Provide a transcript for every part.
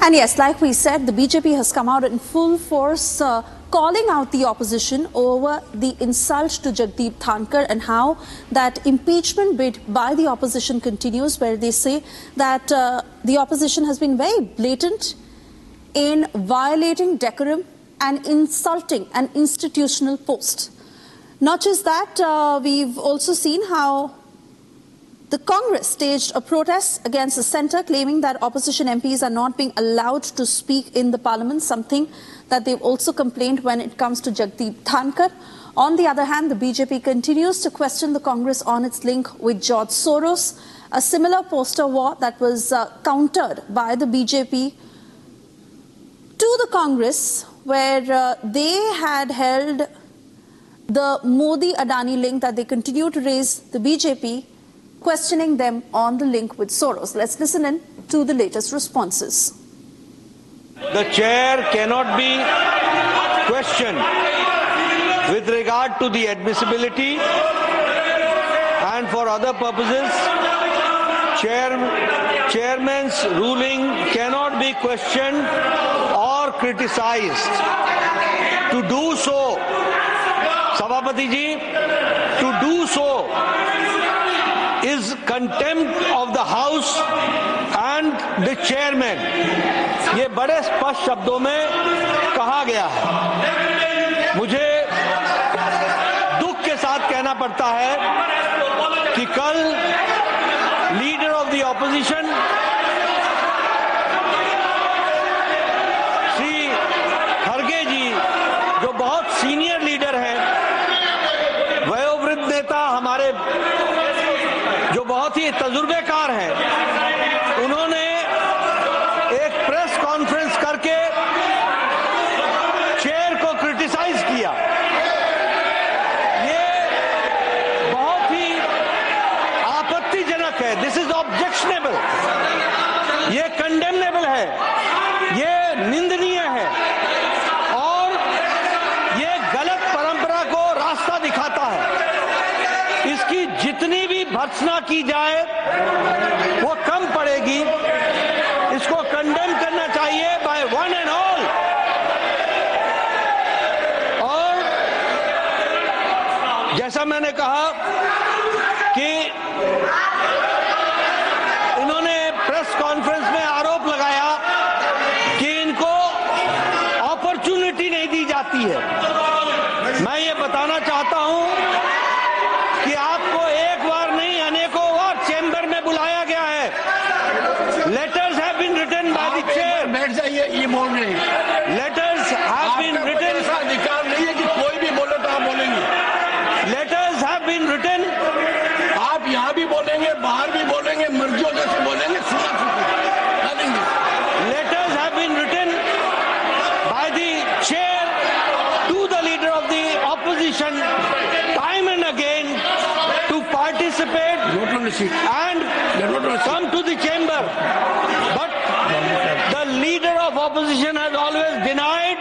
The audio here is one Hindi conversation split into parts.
And yes, like we said, the BJP has come out in full force calling out the opposition over the insult to Jagdeep Dhankar and how that impeachment bid by the opposition continues, where they say that the opposition has been very blatant in violating decorum and insulting an institutional post. Not just that, we've also seen how the Congress staged a protest against the centre, claiming that opposition MPs are not being allowed to speak in the parliament, something that they've also complained when it comes to Jagdeep Dhankar. On the other hand, the BJP continues to question the Congress on its link with George Soros, a similar poster war that was countered by the BJP to the Congress, where they had held the Modi-Adani link that they continue to raise, the BJP questioning them on the link with Soros. Let's listen in to the latest responses. The chair cannot be questioned with regard to the admissibility, and for other purposes, chairman's ruling cannot be questioned or criticized. To do so, Sabhapati ji, to do so is contempt of the house and the chairman. ये बड़े स्पष्ट शब्दों में कहा गया है। मुझे दुख के साथ कहना पड़ता है कि कल leader of the opposition Shri खड़गे जी, जो बहुत सीनियर लीडर हैं, वयोवृद्ध नेता हमारे, जो बहुत ही तजुर्बेकार हैं, उन्होंने एक प्रेस कॉन्फ्रेंस करके चेयर को क्रिटिसाइज किया। ये बहुत ही आपत्तिजनक है। दिस इज ऑब्जेक्शनेबल, ये कंडेमनेबल है, ये निंदनीय है और ये गलत परंपरा को रास्ता दिखाता है। इसकी जितनी भी भर्त्सना की जाए वो कम पड़ेगी। इसको कंडेम करना चाहिए बाय वन एंड ऑल। और जैसा मैंने कहा कि इन्होंने प्रेस कॉन्फ्रेंस में आरोप लगाया कि इनको अपॉर्चुनिटी नहीं दी जाती है। मैं ये बताना चाहता हूं कि आपको एक बार नहीं अनेकों बार चैम्बर में बुलाया गया है। Letters have been written by the chair. बैठ जाइए, ये बोल रहे हैं। Letters have been written. ऐसा अधिकार नहीं है कि कोई भी बोले तो आप बोलेंगे। Letters have been written. आप यहाँ भी बोलेंगे, बाहर भी बोलेंगे, मर्जियों जैसे बोलेंगे, सुना letters have been written by the chair to the leader of the opposition time and again to participate and come to the chamber, but the leader of opposition has always denied,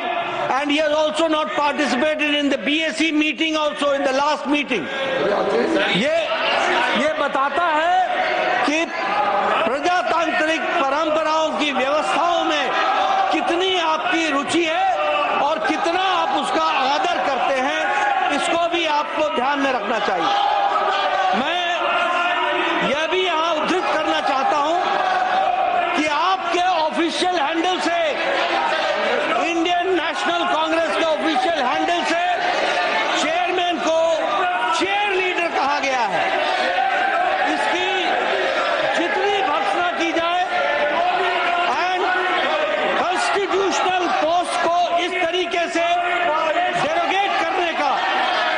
and he has also not participated in the BSc meeting, also in the last meeting. ये बताता है कि प्रजातांत्रिक परंपराओं की व्यवस्थाओं में कितनी आपकी रुचि है और कितना आप उसका आदर करते हैं। इसको भी आपको ध्यान में रखना चाहिए। मैं यह भी यहां उद्धृत करना चाहता हूं कि आपके ऑफिशियल हैंडल से, इंडियन नेशनल कांग्रेस के ऑफिशियल हैंडल से चेयरमैन को चेयर लीडर कहा गया है। इसकी जितनी भर्त्सना की जाए एंड कॉन्स्टिट्यूशनल पोस्ट को इस तरीके से डेरोगेट करने का,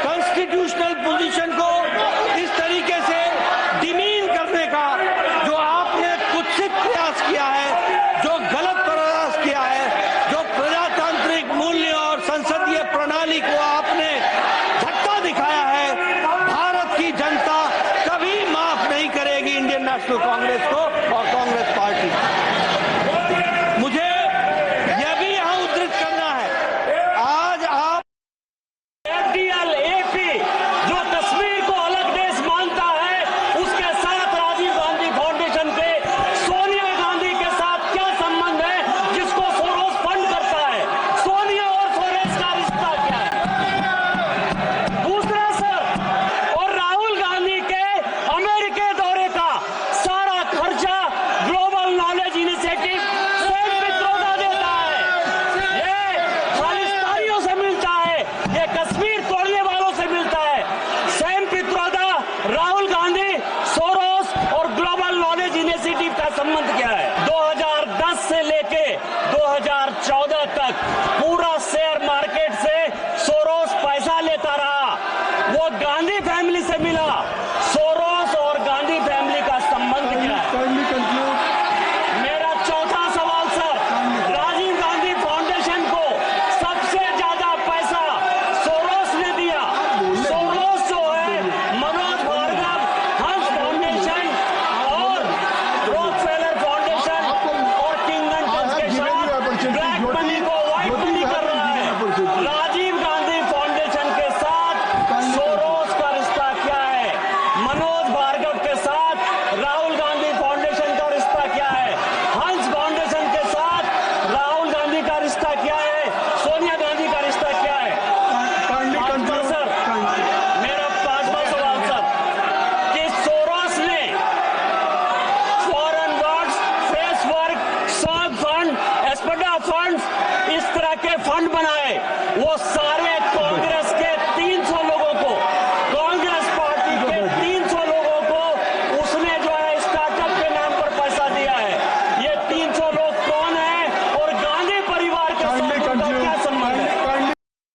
कॉन्स्टिट्यूशनल पोजीशन को इस तरीके से डिमीन करने का जो आपने कुत्सित प्रयास किया है, जो गलत से लेके 2014 तक पूरा शेयर मार्केट से सोरोस पैसा लेता रहा। वो गांधी फैमिली से मिला। सोरोस और गांधी फैमिली का संबंध क्या है? मेरा चौथा सवाल सर, राजीव गांधी फाउंडेशन को सबसे ज्यादा पैसा सोरोस ने दिया। सोरोस जो है मनोज भार्गव, हंस फाउंडेशन और रॉकफेलर फाउंडेशन और किंगन के साथ ब्लैक मनी को व्हाइट मनी कर रहा है। राजीव गांधी फाउंडेशन के साथ सोरोस का रिश्ता क्या है? मनोज भार्गव के साथ राहुल गांधी फाउंडेशन का रिश्ता क्या है? हंस फाउंडेशन के साथ राहुल गांधी का रिश्ता क्या है? सोनिया गांधी का रिश्ता क्या है? पांचवा सर, मेरा पांचवा सवाल सर, कि सोरोस ने foreign works, face work, song fund, एस्पेडा फंड, इस तरह के फंड बनाए। वो सारे